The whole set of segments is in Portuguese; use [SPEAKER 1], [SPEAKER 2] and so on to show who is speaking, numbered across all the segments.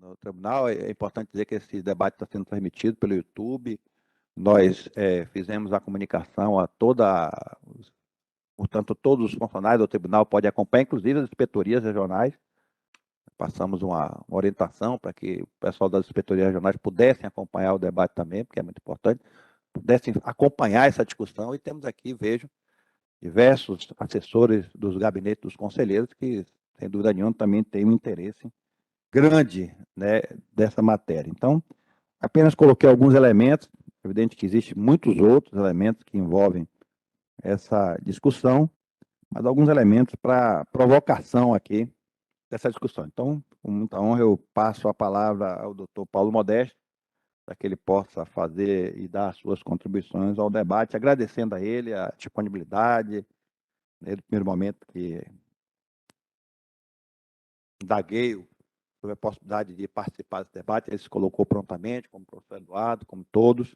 [SPEAKER 1] no tribunal. É importante dizer que esse debate está sendo transmitido pelo YouTube. Nós fizemos a comunicação a portanto, todos os funcionários do tribunal podem acompanhar, inclusive as inspetorias regionais. Passamos uma orientação para que o pessoal das inspetorias regionais pudessem acompanhar o debate também, porque é muito importante, pudessem acompanhar essa discussão. E temos aqui, vejo, diversos assessores dos gabinetes dos conselheiros que, sem dúvida nenhuma, também têm um interesse grande, né, dessa matéria. Então, apenas coloquei alguns elementos, é evidente que existem muitos outros elementos que envolvem essa discussão, mas alguns elementos para provocação aqui dessa discussão. Então, com muita honra, eu passo a palavra ao doutor Paulo Modesto, para que ele possa fazer e dar suas contribuições ao debate, agradecendo a ele a disponibilidade, desde o primeiro momento que indaguei sobre a possibilidade de participar desse debate, ele se colocou prontamente, como o professor Eduardo, como todos,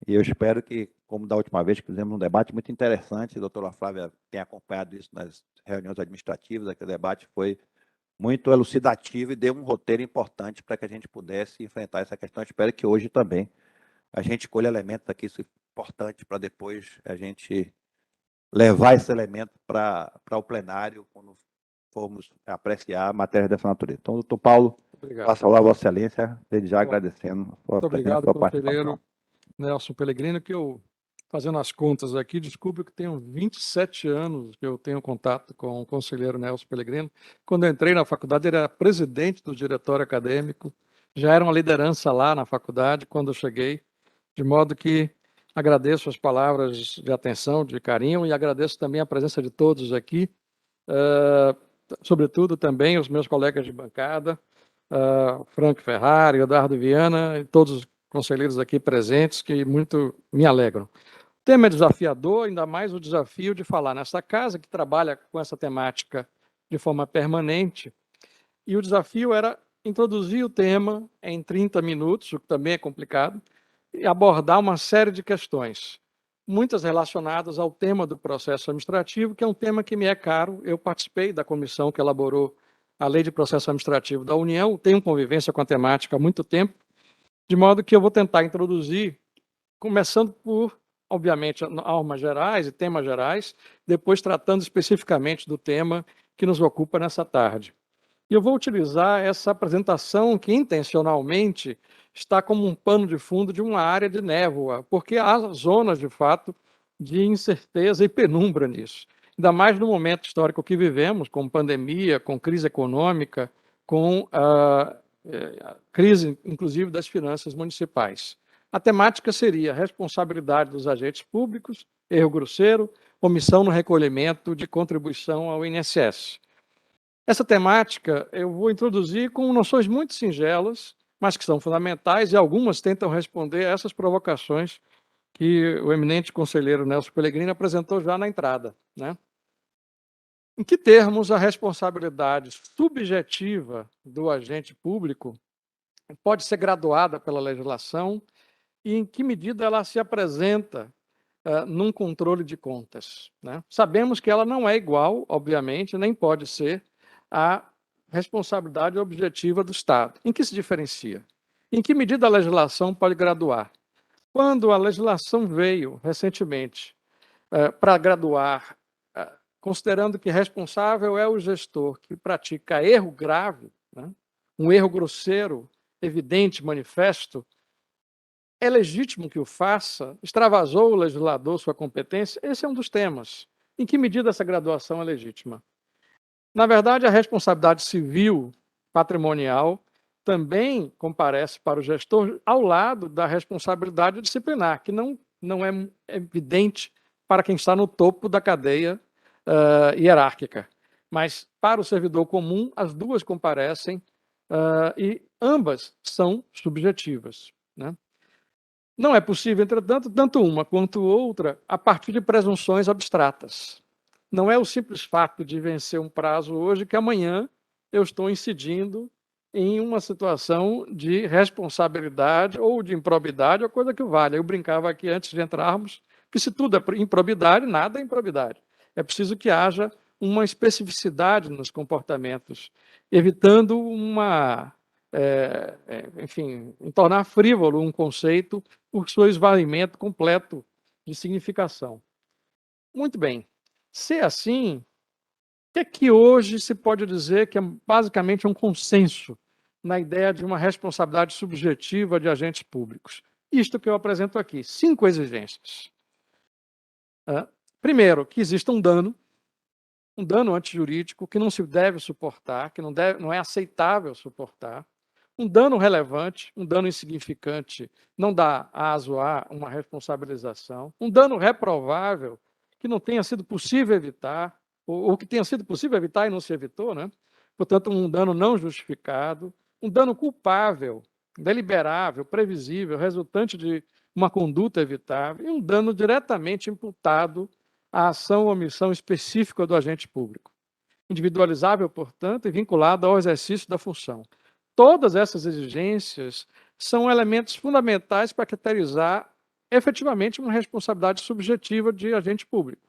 [SPEAKER 1] e eu espero que, como da última vez que fizemos um debate muito interessante, a doutora Flávia tem acompanhado isso nas reuniões administrativas, aquele debate foi muito elucidativo e deu um roteiro importante para que a gente pudesse enfrentar essa questão. Eu espero que hoje também a gente colhe elementos aqui importantes para depois a gente levar esse elemento para o plenário quando formos apreciar a matéria dessa natureza. Então, doutor Paulo, passo lá a Vossa Excelência, desde já agradecendo a sua presença, a sua participação.
[SPEAKER 2] Nelson Pellegrino, que eu, fazendo as contas aqui, descubro que tenho 27 anos que eu tenho contato com o conselheiro Nelson Pellegrino. Quando eu entrei na faculdade, ele era presidente do diretório acadêmico, já era uma liderança lá na faculdade quando eu cheguei, de modo que agradeço as palavras de atenção, de carinho, e agradeço também a presença de todos aqui, sobretudo também os meus colegas de bancada, Franco Ferrari, Eduardo Viana e todos os conselheiros aqui presentes, que muito me alegram. O tema é desafiador, ainda mais o desafio de falar nessa casa, que trabalha com essa temática de forma permanente, e o desafio era introduzir o tema em 30 minutos, o que também é complicado, e abordar uma série de questões, muitas relacionadas ao tema do processo administrativo, que é um tema que me é caro. Eu participei da comissão que elaborou a Lei de Processo Administrativo da União, tenho convivência com a temática há muito tempo, de modo que eu vou tentar introduzir, começando por, obviamente, normas gerais e temas gerais, depois tratando especificamente do tema que nos ocupa nessa tarde. E eu vou utilizar essa apresentação que, intencionalmente, está como um pano de fundo de uma área de névoa, porque há zonas, de fato, de incerteza e penumbra nisso. Ainda mais no momento histórico que vivemos, com pandemia, com crise econômica, com a crise, inclusive, das finanças municipais. A temática seria responsabilidade dos agentes públicos, erro grosseiro, omissão no recolhimento de contribuição ao INSS. Essa temática eu vou introduzir com noções muito singelas, mas que são fundamentais, e algumas tentam responder a essas provocações que o eminente conselheiro Nelson Pellegrino apresentou já na entrada, né? Em que termos a responsabilidade subjetiva do agente público pode ser graduada pela legislação e em que medida ela se apresenta num controle de contas, né? Sabemos que ela não é igual, obviamente, nem pode ser à responsabilidade objetiva do Estado. Em que se diferencia? Em que medida a legislação pode graduar? Quando a legislação veio recentemente para graduar, considerando que responsável é o gestor que pratica erro grave, né? Um erro grosseiro, evidente, manifesto, é legítimo que o faça? Extravasou o legislador sua competência? Esse é um dos temas. Em que medida essa graduação é legítima? Na verdade, a responsabilidade civil patrimonial também comparece para o gestor ao lado da responsabilidade disciplinar, que não é evidente para quem está no topo da cadeia hierárquica. Mas, para o servidor comum, as duas comparecem e ambas são subjetivas, né? Não é possível, entretanto, tanto uma quanto outra a partir de presunções abstratas. Não é o simples fato de vencer um prazo hoje que amanhã eu estou incidindo em uma situação de responsabilidade ou de improbidade, ou coisa que vale. Eu brincava aqui antes de entrarmos que se tudo é improbidade, nada é improbidade. É preciso que haja uma especificidade nos comportamentos, evitando uma enfim, em tornar frívolo um conceito por seu esvaimento completo de significação. Muito bem. Se é assim, o que é que hoje se pode dizer que é basicamente um consenso na ideia de uma responsabilidade subjetiva de agentes públicos? Isto que eu apresento aqui, 5 exigências. Primeiro, que exista um dano antijurídico que não se deve suportar, que não é aceitável suportar, um dano relevante, um dano insignificante não dá aso a uma responsabilização, um dano reprovável que não tenha sido possível evitar, ou que tenha sido possível evitar e não se evitou, né? Portanto, um dano não justificado, um dano culpável, deliberável, previsível, resultante de uma conduta evitável, e um dano diretamente imputado à ação ou omissão específica do agente público, individualizável, portanto, e vinculado ao exercício da função. Todas essas exigências são elementos fundamentais para caracterizar efetivamente uma responsabilidade subjetiva de agente público.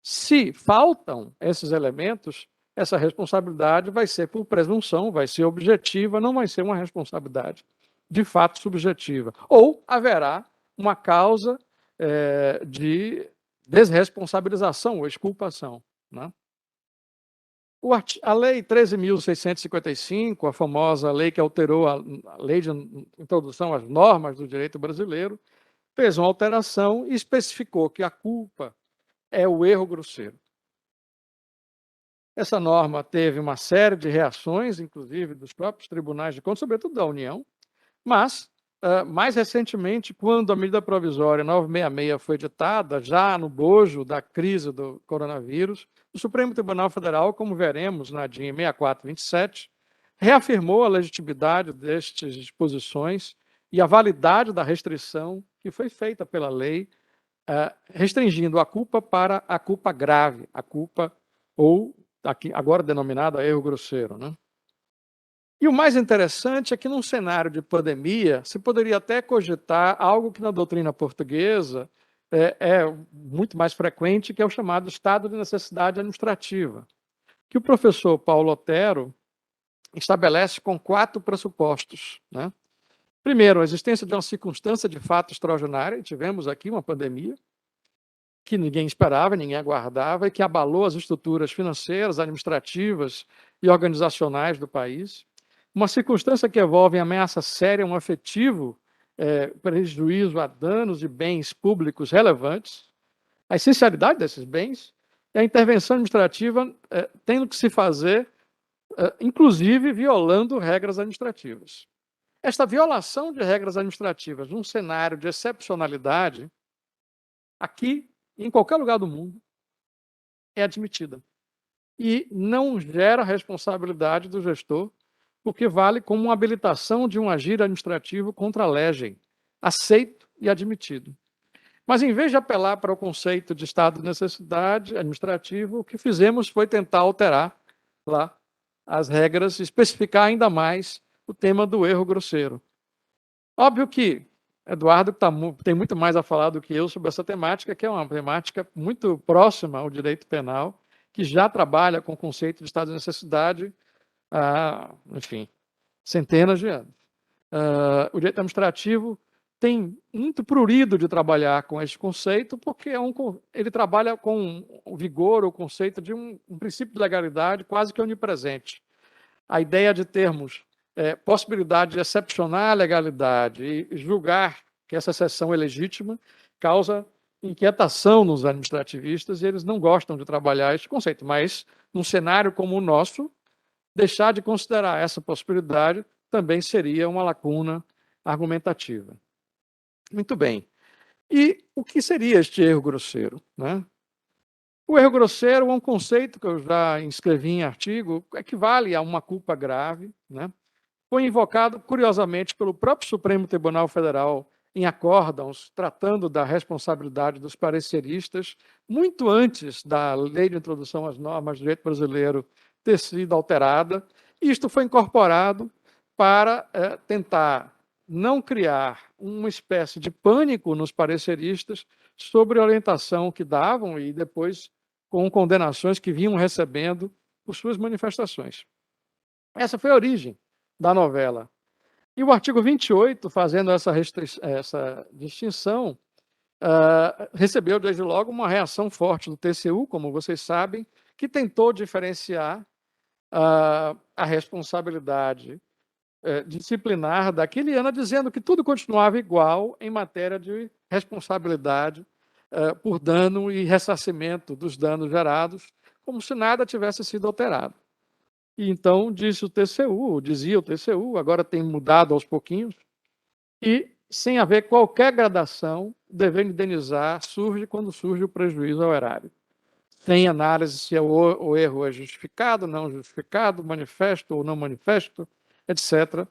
[SPEAKER 2] Se faltam esses elementos, essa responsabilidade vai ser por presunção, vai ser objetiva, não vai ser uma responsabilidade de fato subjetiva. Ou haverá uma causa de desresponsabilização ou exculpação, né? A Lei 13.655, a famosa lei que alterou a lei de introdução às normas do direito brasileiro, fez uma alteração e especificou que a culpa é o erro grosseiro. Essa norma teve uma série de reações, inclusive dos próprios tribunais de contas, sobretudo da União, mas, mais recentemente, quando a medida provisória 966 foi editada, já no bojo da crise do coronavírus, o Supremo Tribunal Federal, como veremos na DIN 6427, reafirmou a legitimidade destas disposições e a validade da restrição que foi feita pela lei, restringindo a culpa para a culpa grave, a culpa ou aqui, agora denominada erro grosseiro, né? E o mais interessante é que, num cenário de pandemia, se poderia até cogitar algo que na doutrina portuguesa é muito mais frequente, que é o chamado estado de necessidade administrativa, que o professor Paulo Otero estabelece com 4 pressupostos, né? Primeiro, a existência de uma circunstância de fato extraordinária, tivemos aqui uma pandemia, que ninguém esperava, ninguém aguardava, e que abalou as estruturas financeiras, administrativas e organizacionais do país. Uma circunstância que envolve ameaça séria, um efetivo prejuízo a danos de bens públicos relevantes, a essencialidade desses bens, e a intervenção administrativa tendo que se fazer, inclusive violando regras administrativas. Esta violação de regras administrativas num cenário de excepcionalidade, aqui em qualquer lugar do mundo, é admitida. E não gera responsabilidade do gestor, porque vale como uma habilitação de um agir administrativo contra a legem, aceito e admitido. Mas, em vez de apelar para o conceito de estado de necessidade administrativo, o que fizemos foi tentar alterar lá as regras, especificar ainda mais o tema do erro grosseiro. Óbvio que Eduardo tem muito mais a falar do que eu sobre essa temática, que é uma temática muito próxima ao direito penal, que já trabalha com o conceito de estado de necessidade há, enfim, centenas de anos. O direito administrativo tem muito prurido de trabalhar com este conceito, porque ele trabalha com o vigor, o conceito de um princípio de legalidade quase que onipresente. A ideia de termos possibilidade de excepcionar a legalidade e julgar que essa exceção é legítima causa inquietação nos administrativistas e eles não gostam de trabalhar este conceito. Mas, num cenário como o nosso, deixar de considerar essa possibilidade também seria uma lacuna argumentativa. Muito bem. E o que seria este erro grosseiro, né? O erro grosseiro é um conceito que eu já escrevi em artigo, equivale a uma culpa grave, né? Foi invocado, curiosamente, pelo próprio Supremo Tribunal Federal em acórdãos, tratando da responsabilidade dos pareceristas, muito antes da lei de introdução às normas do direito brasileiro ter sido alterada. Isto foi incorporado para tentar não criar uma espécie de pânico nos pareceristas sobre a orientação que davam e depois com condenações que vinham recebendo por suas manifestações. Essa foi a origem da novela E o artigo 28, fazendo essa distinção, recebeu desde logo uma reação forte do TCU, como vocês sabem, que tentou diferenciar a responsabilidade disciplinar daquele ano, dizendo que tudo continuava igual em matéria de responsabilidade por dano e ressarcimento dos danos gerados, como se nada tivesse sido alterado. E então dizia o TCU, agora tem mudado aos pouquinhos, e sem haver qualquer gradação, devendo indenizar surge quando surge o prejuízo ao erário. Sem análise se o erro é justificado, não justificado, manifesto ou não manifesto, etc.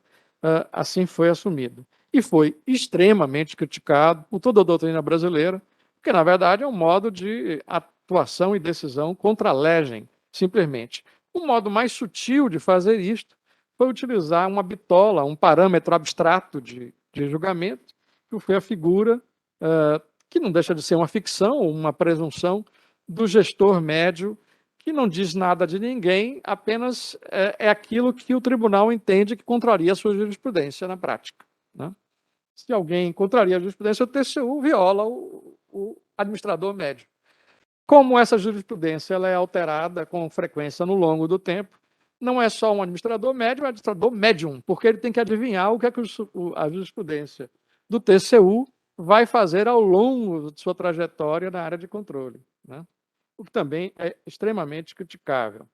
[SPEAKER 2] Assim foi assumido. E foi extremamente criticado por toda a doutrina brasileira, porque, na verdade, é um modo de atuação e decisão contra a legem, simplesmente. O modo mais sutil de fazer isto foi utilizar uma bitola, um parâmetro abstrato de julgamento, que foi a figura, que não deixa de ser uma ficção, uma presunção, do gestor médio, que não diz nada de ninguém, apenas é aquilo que o tribunal entende que contraria a sua jurisprudência na prática. Né? Se alguém contraria a jurisprudência, o TCU viola o administrador médio. Como essa jurisprudência ela é alterada com frequência no longo do tempo, não é só um administrador médio, é um administrador médium, porque ele tem que adivinhar o que é que a jurisprudência do TCU vai fazer ao longo de sua trajetória na área de controle. Né? O que também é extremamente criticável.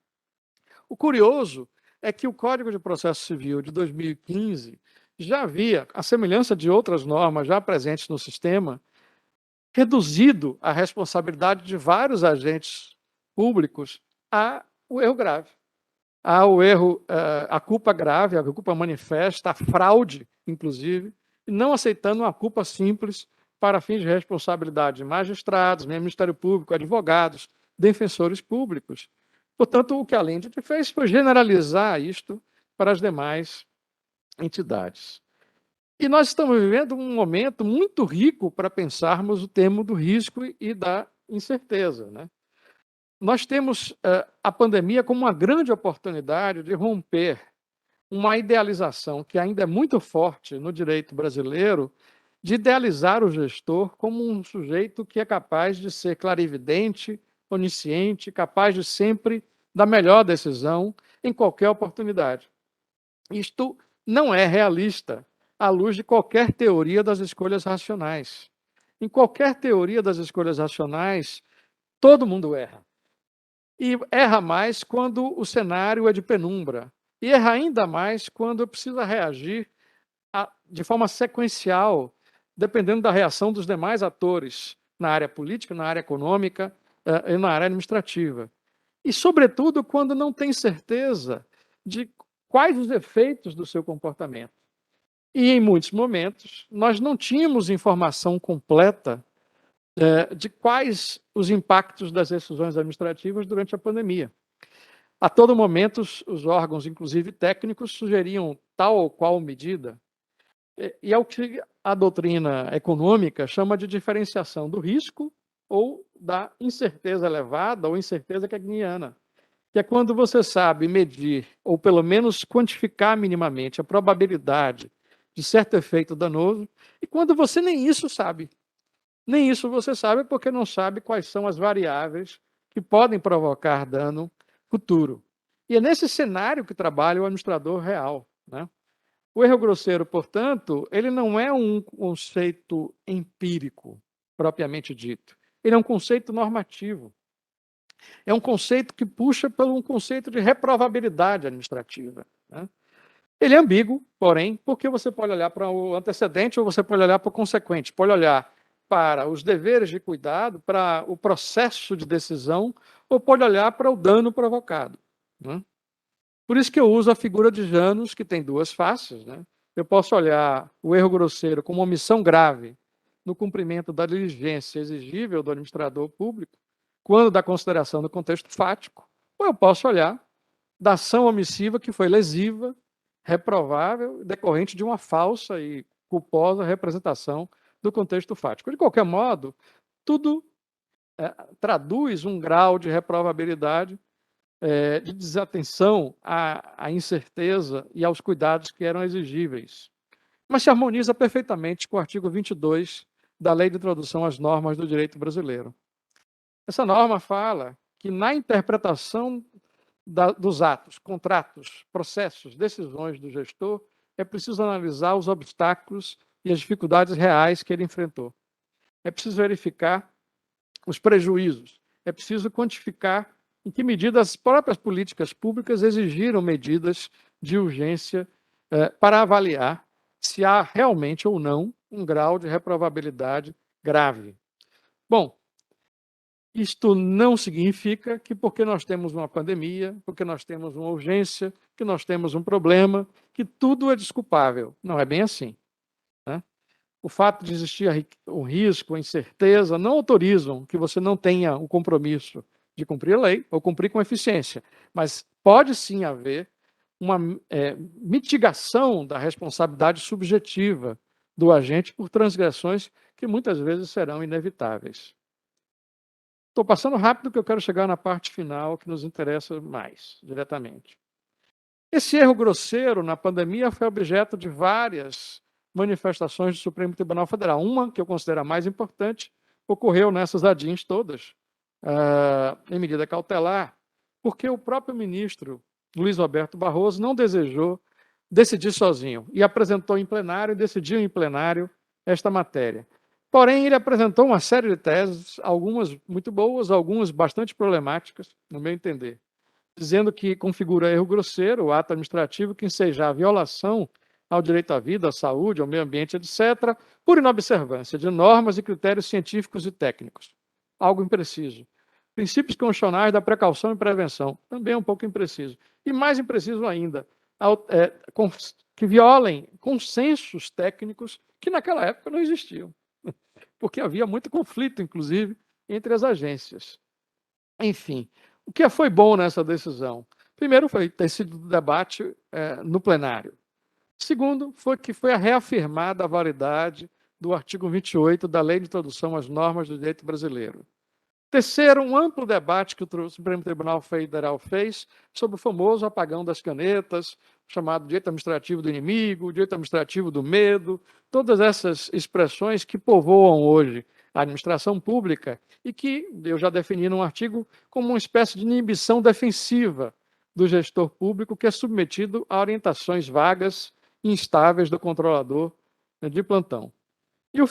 [SPEAKER 2] O curioso é que o Código de Processo Civil de 2015 já havia, à semelhança de outras normas já presentes no sistema, reduzido a responsabilidade de vários agentes públicos ao erro grave. Ao erro, a culpa grave, a culpa manifesta, a fraude, inclusive, e não aceitando uma culpa simples para fins de responsabilidade de magistrados, Ministério Público, advogados, defensores públicos. Portanto, o que a Lendt fez foi generalizar isto para as demais entidades. E nós estamos vivendo um momento muito rico para pensarmos o termo do risco e da incerteza. Né? Nós temos a pandemia como uma grande oportunidade de romper uma idealização que ainda é muito forte no direito brasileiro, de idealizar o gestor como um sujeito que é capaz de ser clarividente, onisciente, capaz de sempre dar melhor decisão em qualquer oportunidade. Isto não é realista à luz de qualquer teoria das escolhas racionais. Em qualquer teoria das escolhas racionais, todo mundo erra. E erra mais quando o cenário é de penumbra. E erra ainda mais quando precisa reagir de forma sequencial, dependendo da reação dos demais atores na área política, na área econômica e na área administrativa. E, sobretudo, quando não tem certeza de quais os efeitos do seu comportamento. E, em muitos momentos, nós não tínhamos informação completa de quais os impactos das decisões administrativas durante a pandemia. A todo momento, os órgãos, inclusive técnicos, sugeriam tal ou qual medida, e é o que a doutrina econômica chama de diferenciação do risco ou da incerteza elevada ou incerteza keynesiana, que é quando você sabe medir, ou pelo menos quantificar minimamente a probabilidade de certo efeito danoso, e quando você nem isso sabe. Nem isso você sabe porque não sabe quais são as variáveis que podem provocar dano futuro. E é nesse cenário que trabalha o administrador real. Né? O erro grosseiro, portanto, ele não é um conceito empírico, propriamente dito. Ele é um conceito normativo. É um conceito que puxa pelo um conceito de reprovabilidade administrativa. Né? Ele é ambíguo, porém, porque você pode olhar para o antecedente ou você pode olhar para o consequente. Pode olhar para os deveres de cuidado, para o processo de decisão, ou pode olhar para o dano provocado. Né? Por isso que eu uso a figura de Janus, que tem duas faces. Né? Eu posso olhar o erro grosseiro como omissão grave no cumprimento da diligência exigível do administrador público, quando da consideração do contexto fático, ou eu posso olhar da ação omissiva que foi lesiva, reprovável, decorrente de uma falsa e culposa representação do contexto fático. De qualquer modo, tudo traduz um grau de reprovabilidade, de desatenção à incerteza e aos cuidados que eram exigíveis. mas se harmoniza perfeitamente com o artigo 22 da Lei de Introdução às Normas do Direito Brasileiro. Essa norma fala que na interpretação dos atos, contratos, processos, decisões do gestor, é preciso analisar os obstáculos e as dificuldades reais que ele enfrentou. É preciso verificar os prejuízos. É preciso quantificar em que medida as próprias políticas públicas exigiram medidas de urgência para avaliar se há realmente ou não um grau de reprovabilidade grave. Bom, isto não significa que porque nós temos uma pandemia, porque nós temos uma urgência, que nós temos um problema, que tudo é desculpável. Não é bem assim. Né? O fato de existir o risco, a incerteza, não autorizam que você não tenha o compromisso de cumprir a lei ou cumprir com eficiência. Mas pode sim haver uma mitigação da responsabilidade subjetiva do agente por transgressões que muitas vezes serão inevitáveis. Estou passando rápido porque eu quero chegar na parte final que nos interessa mais diretamente. Esse erro grosseiro na pandemia foi objeto de várias manifestações do Supremo Tribunal Federal. Uma, que eu considero a mais importante, ocorreu nessas ADINs todas, em medida cautelar, porque o próprio ministro Luiz Roberto Barroso não desejou decidir sozinho e apresentou em plenário e decidiu em plenário esta matéria. Porém, ele apresentou uma série de teses, algumas muito boas, algumas bastante problemáticas, no meu entender, dizendo que configura erro grosseiro o ato administrativo que ensejar a violação ao direito à vida, à saúde, ao meio ambiente, etc., por inobservância de normas e critérios científicos e técnicos. Algo impreciso. Princípios constitucionais da precaução e prevenção, também um pouco impreciso. E mais impreciso ainda, que violem consensos técnicos que naquela época não existiam, porque havia muito conflito, inclusive, entre as agências. Enfim, o que foi bom nessa decisão? Primeiro, foi ter sido debate no plenário. Segundo, foi que foi reafirmada a validade do artigo 28 da Lei de Introdução às Normas do Direito Brasileiro. Terceiro, um amplo debate que o Supremo Tribunal Federal fez sobre o famoso apagão das canetas, chamado direito administrativo do inimigo, direito administrativo do medo, todas essas expressões que povoam hoje a administração pública e que eu já defini num artigo como uma espécie de inibição defensiva do gestor público que é submetido a orientações vagas e instáveis do controlador de plantão. E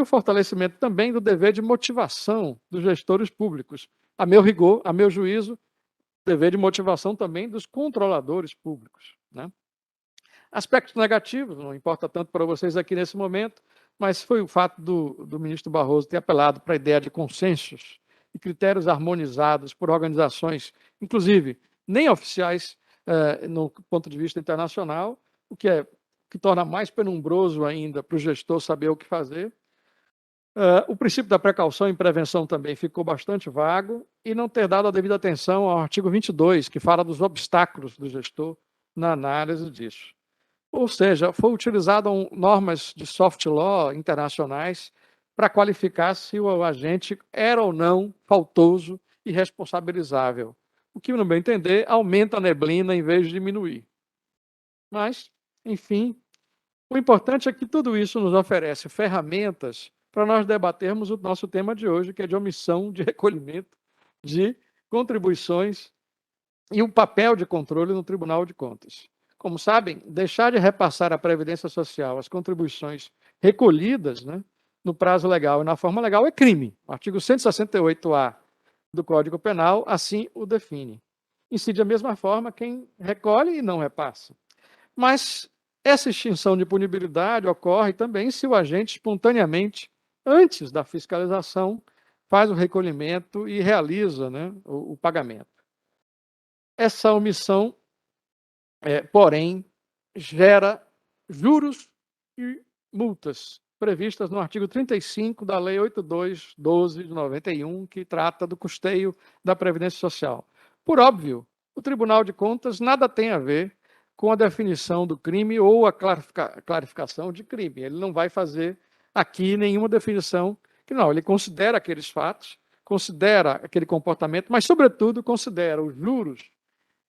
[SPEAKER 2] o fortalecimento também do dever de motivação dos gestores públicos. A meu rigor, a meu juízo, dever de motivação também dos controladores públicos. Né? Aspectos negativos, não importa tanto para vocês aqui nesse momento, mas foi o fato do ministro Barroso ter apelado para a ideia de consensos e critérios harmonizados por organizações, inclusive nem oficiais no ponto de vista internacional, o que torna mais penumbroso ainda para o gestor saber o que fazer. O princípio da precaução e prevenção também ficou bastante vago e não ter dado a devida atenção ao artigo 22, que fala dos obstáculos do gestor na análise disso. Ou seja, foi utilizado normas de soft law internacionais para qualificar se o agente era ou não faltoso e responsabilizável, o que, no meu entender, aumenta a neblina em vez de diminuir. Mas, enfim, o importante é que tudo isso nos oferece ferramentas para nós debatermos o nosso tema de hoje, que é de omissão de recolhimento de contribuições e o papel de controle no Tribunal de Contas. Como sabem, deixar de repassar à Previdência Social as contribuições recolhidas, né, no prazo legal e na forma legal é crime. O artigo 168-A do Código Penal assim o define. Incide da mesma forma quem recolhe e não repassa. Mas essa extinção de punibilidade ocorre também se o agente espontaneamente, antes da fiscalização, faz o recolhimento e realiza, né, o pagamento. Essa omissão, porém, gera juros e multas previstas no artigo 35 da Lei 8212 de 91, que trata do custeio da Previdência Social. Por óbvio, o Tribunal de Contas nada tem a ver com a definição do crime ou a clarificação de crime. Ele não vai fazer aqui nenhuma definição, que não, ele considera aqueles fatos, considera aquele comportamento, mas, sobretudo, considera os juros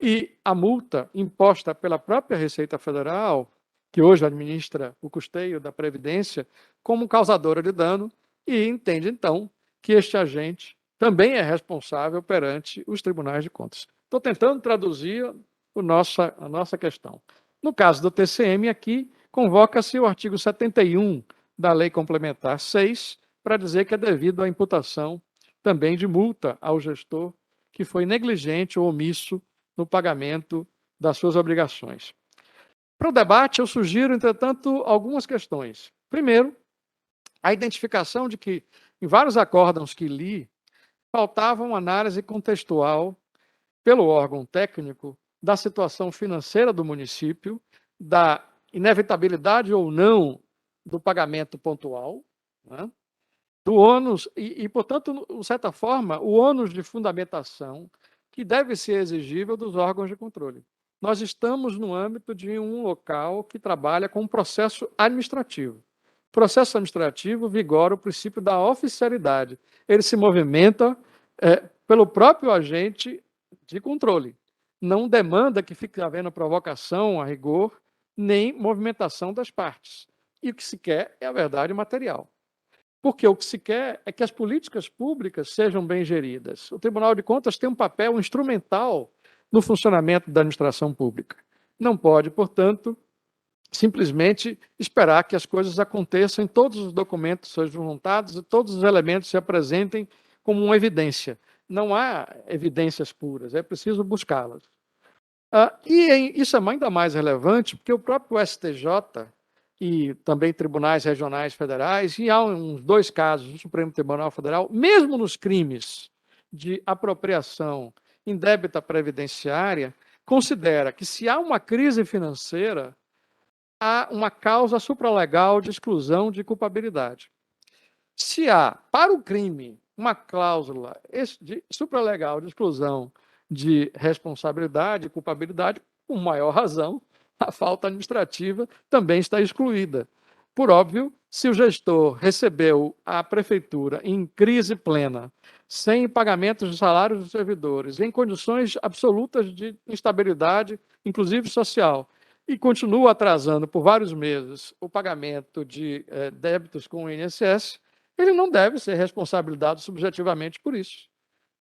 [SPEAKER 2] e a multa imposta pela própria Receita Federal, que hoje administra o custeio da Previdência, como causadora de dano e entende, então, que este agente também é responsável perante os tribunais de contas. Estou tentando traduzir a nossa questão. No caso do TCM, aqui, convoca-se o artigo 71 da Lei Complementar 6, para dizer que é devido à imputação também de multa ao gestor que foi negligente ou omisso no pagamento das suas obrigações. Para o debate, eu sugiro, entretanto, algumas questões. Primeiro, a identificação de que, em vários acórdãos que li, faltava uma análise contextual pelo órgão técnico da situação financeira do município, da inevitabilidade ou não do pagamento pontual, né? Do ônus, portanto, de certa forma, o ônus de fundamentação que deve ser exigível dos órgãos de controle. Nós estamos no âmbito de um local que trabalha com um processo administrativo. O processo administrativo vigora o princípio da oficialidade. Ele se movimenta pelo próprio agente de controle. Não demanda que fique havendo provocação a rigor, nem movimentação das partes. E o que se quer é a verdade material. Porque o que se quer é que as políticas públicas sejam bem geridas. O Tribunal de Contas tem um papel instrumental no funcionamento da administração pública. Não pode, portanto, simplesmente esperar que as coisas aconteçam em todos os documentos sejam juntados e todos os elementos se apresentem como uma evidência. Não há evidências puras, é preciso buscá-las. Isso é ainda mais relevante porque o próprio STJ e também tribunais regionais federais, e há uns 2 casos do Supremo Tribunal Federal, mesmo nos crimes de apropriação indébita previdenciária, considera que se há uma crise financeira, há uma causa supralegal de exclusão de culpabilidade. Se há, para o crime, uma cláusula supralegal de exclusão de responsabilidade e culpabilidade, com maior razão, a falta administrativa também está excluída. Por óbvio, se o gestor recebeu a prefeitura em crise plena, sem pagamentos de salários dos servidores, em condições absolutas de instabilidade, inclusive social, e continua atrasando por vários meses o pagamento de débitos com o INSS, ele não deve ser responsabilizado subjetivamente por isso.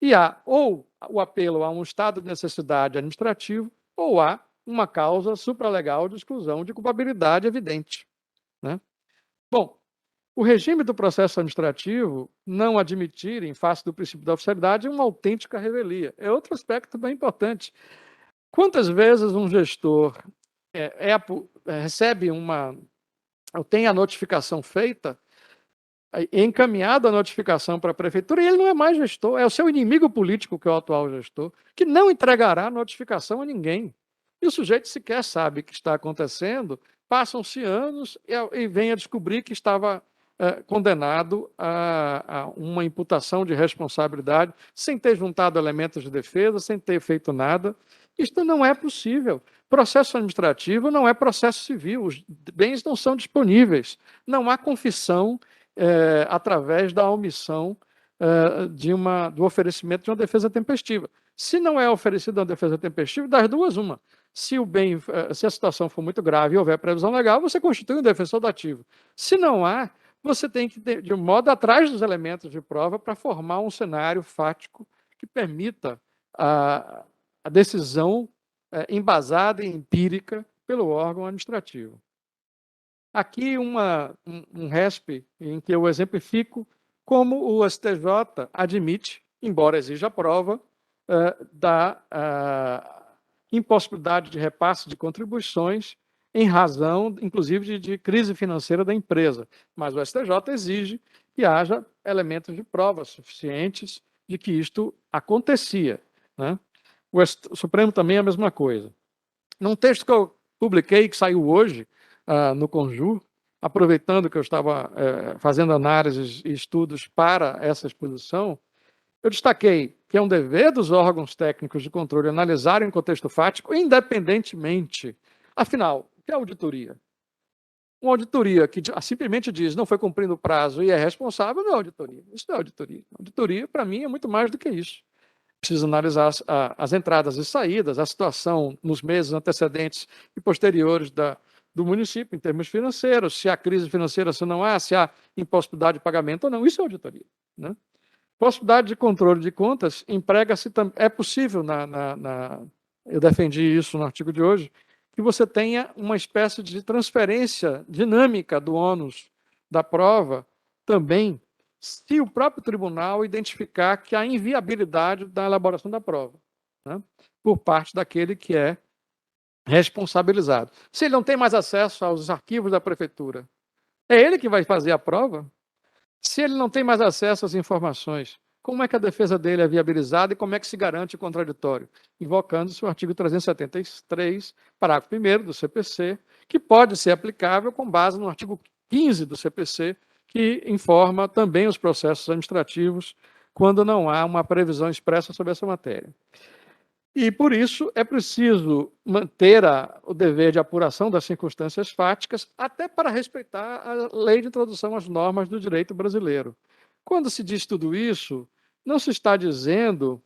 [SPEAKER 2] E há ou o apelo a um estado de necessidade administrativo, ou há uma causa supralegal de exclusão de culpabilidade evidente, né? Bom, o regime do processo administrativo não admitir, em face do princípio da oficialidade, é uma autêntica revelia. É outro aspecto bem importante. Quantas vezes um gestor recebe ou tem a notificação feita, encaminhado a notificação para a prefeitura, e ele não é mais gestor, é o seu inimigo político, que é o atual gestor, que não entregará notificação a ninguém. E o sujeito sequer sabe o que está acontecendo, passam-se anos e vem a descobrir que estava condenado a uma imputação de responsabilidade, sem ter juntado elementos de defesa, sem ter feito nada. Isto não é possível. Processo administrativo não é processo civil, os bens não são disponíveis. Não há confissão através da omissão do oferecimento de uma defesa tempestiva. Se não é oferecida uma defesa tempestiva, das duas, uma. Se a situação for muito grave e houver previsão legal, você constitui um defensor dativo. Se não há, você tem que, de modo atrás dos elementos de prova, para formar um cenário fático que permita a decisão embasada e empírica pelo órgão administrativo. Aqui um RESP em que eu exemplifico como o STJ admite, embora exija a prova, da impossibilidade de repasse de contribuições em razão, inclusive, de crise financeira da empresa. Mas o STJ exige que haja elementos de prova suficientes de que isto acontecia, né? O Supremo também é a mesma coisa. Num texto que eu publiquei, que saiu hoje, no Conjur, aproveitando que eu estava fazendo análises e estudos para essa exposição, eu destaquei que é um dever dos órgãos técnicos de controle analisarem o contexto fático, independentemente. Afinal, o que é auditoria? Uma auditoria que simplesmente diz não foi cumprindo o prazo e é responsável, não é auditoria. Isso não é auditoria. Auditoria, para mim, é muito mais do que isso. Precisa analisar as entradas e saídas, a situação nos meses antecedentes e posteriores do município em termos financeiros, se há crise financeira, se não há, se há impossibilidade de pagamento ou não. Isso é auditoria, né? Possibilidade de controle de contas emprega-se também. É possível, eu defendi isso no artigo de hoje, que você tenha uma espécie de transferência dinâmica do ônus da prova também, se o próprio tribunal identificar que há inviabilidade da elaboração da prova, né, por parte daquele que é responsabilizado. Se ele não tem mais acesso aos arquivos da prefeitura, é ele que vai fazer a prova? Se ele não tem mais acesso às informações, como é que a defesa dele é viabilizada e como é que se garante o contraditório? Invocando-se o artigo 373, parágrafo 1º do CPC, que pode ser aplicável com base no artigo 15 do CPC, que informa também os processos administrativos quando não há uma previsão expressa sobre essa matéria. E, por isso, é preciso manter o dever de apuração das circunstâncias fáticas, até para respeitar a lei de introdução às normas do direito brasileiro. Quando se diz tudo isso, não se está dizendo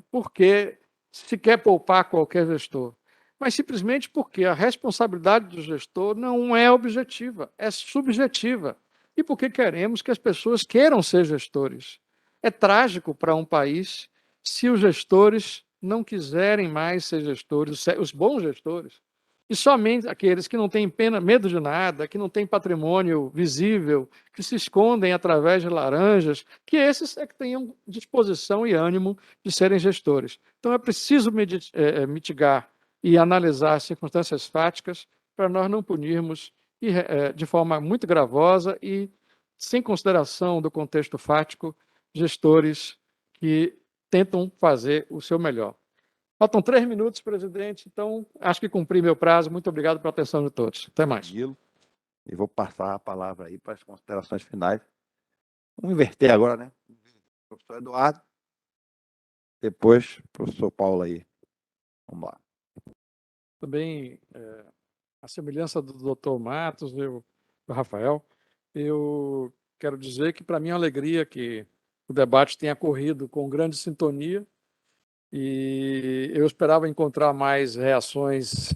[SPEAKER 2] porque se quer poupar qualquer gestor, mas simplesmente porque a responsabilidade do gestor não é objetiva, é subjetiva. E porque queremos que as pessoas queiram ser gestores. É trágico para um país se os gestores não quiserem mais ser gestores, os bons gestores, e somente aqueles que não têm medo de nada, que não têm patrimônio visível, que se escondem através de laranjas, que esses é que tenham disposição e ânimo de serem gestores. Então, é preciso mitigar e analisar as circunstâncias fáticas para nós não punirmos de forma muito gravosa e sem consideração do contexto fático gestores que tentam fazer o seu melhor. Faltam 3 minutos, presidente, então acho que cumpri meu prazo. Muito obrigado pela atenção de todos. Até mais.
[SPEAKER 1] E vou passar a palavra aí para as considerações finais. Vamos inverter agora, né? Professor Eduardo, depois professor Paulo aí. Vamos lá.
[SPEAKER 2] Também, a semelhança do doutor Matos e do Rafael, eu quero dizer que para mim é uma alegria que o debate tenha corrido com grande sintonia e eu esperava encontrar mais reações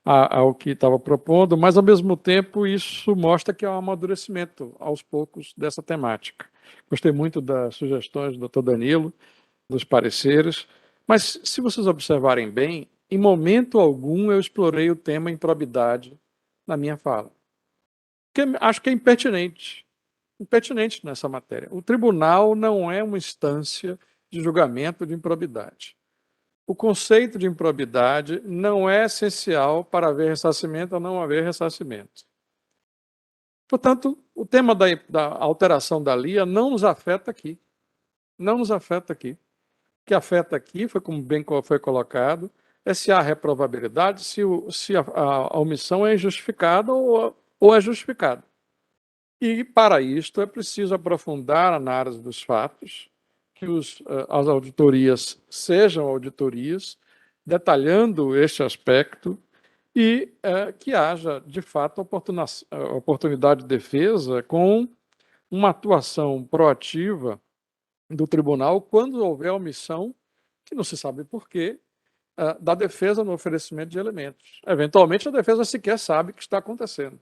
[SPEAKER 2] ao que estava propondo, mas, ao mesmo tempo, isso mostra que há um amadurecimento, aos poucos, dessa temática. Gostei muito das sugestões do doutor Danilo, dos pareceres, mas, se vocês observarem bem, em momento algum eu explorei o tema improbidade na minha fala. Porque acho que é impertinente nessa matéria. O tribunal não é uma instância de julgamento de improbidade. O conceito de improbidade não é essencial para haver ressarcimento ou não haver ressarcimento. Portanto, o tema da alteração da LIA não nos afeta aqui. Não nos afeta aqui. O que afeta aqui, foi como bem foi colocado, é se há reprovabilidade, se a omissão é injustificada ou é justificada. E, para isto, é preciso aprofundar a análise dos fatos, que as auditorias sejam auditorias, detalhando este aspecto e que haja, de fato, oportunidade de defesa com uma atuação proativa do tribunal quando houver omissão, que não se sabe por quê, da defesa no oferecimento de elementos. Eventualmente, a defesa sequer sabe o que está acontecendo.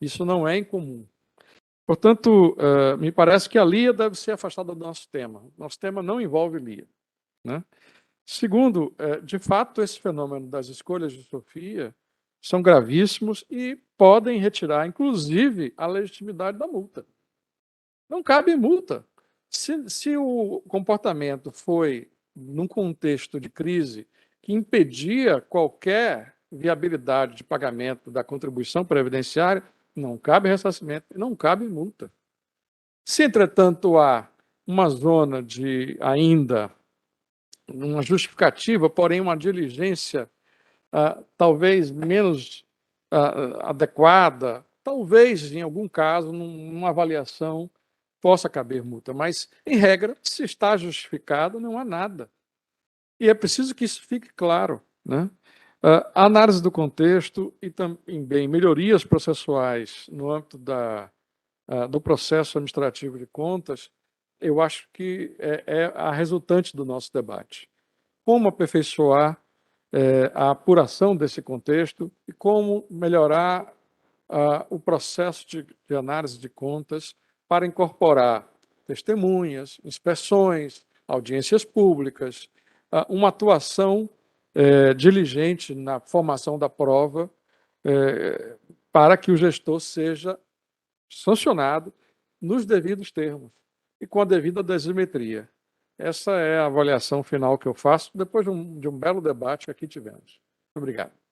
[SPEAKER 2] Isso não é incomum. Portanto, me parece que a LIA deve ser afastada do nosso tema. Nosso tema não envolve LIA, né? Segundo, de fato, esse fenômeno das escolhas de Sofia são gravíssimos e podem retirar, inclusive, a legitimidade da multa. Não cabe multa. Se o comportamento foi num contexto de crise que impedia qualquer viabilidade de pagamento da contribuição previdenciária, não cabe ressarcimento, não cabe multa. Se, entretanto, há uma zona de ainda uma justificativa, porém uma diligência talvez menos adequada, talvez, em algum caso, numa avaliação, possa caber multa. Mas, em regra, se está justificado, não há nada. E é preciso que isso fique claro, né? A análise do contexto e também melhorias processuais no âmbito do processo administrativo de contas, eu acho que é a resultante do nosso debate. Como aperfeiçoar a apuração desse contexto e como melhorar o processo de análise de contas para incorporar testemunhas, inspeções, audiências públicas, uma atuação diligente na formação da prova, para que o gestor seja sancionado nos devidos termos e com a devida dosimetria. Essa é a avaliação final que eu faço depois de um belo debate que aqui tivemos. Obrigado.